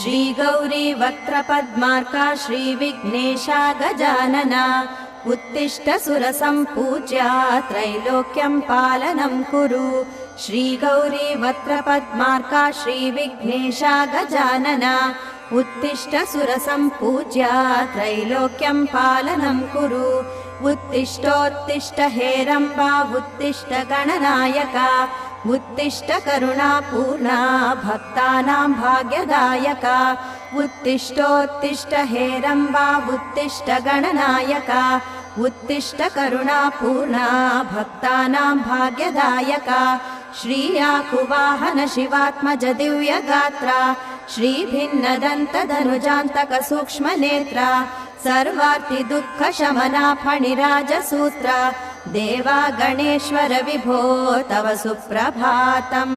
श्रीगौरी वक्त्रपद्मार्का श्रीविघ्नेशा गजानना उत्तिष्ठ सुरसम्पूज्या त्रैलोक्यं पालनं कुरु श्रीगौरी वक्त्रपद्मार्का श्रीविघ्नेशा गजानना उत्तिष्ठ सुरसम्पूज्या त्रैलोक्यं पालनं कुरु उत्तिष्ठोत्तिष्ठ हेरम्बा उत्तिष्ठ गणनायका उत्तिष्ठ करुणापूर्णा भक्तानां भाग्यदायका उत्तिष्ठोत्तिष्ठ हेरम्बा उत्तिष्ठ गणनायका उत्तिष्ठ करुणापूर्णा भक्तानां भाग्यदायका श्रीयाकुवाहन शिवात्मज दिव्यगात्रा श्रीभिन्नदन्तधनुजान्तक सूक्ष्मनेत्रा सर्वार्ति दुःखशमना फणिराजसूत्रा देवा गणेश्वर विभो तव सुप्रभातम्।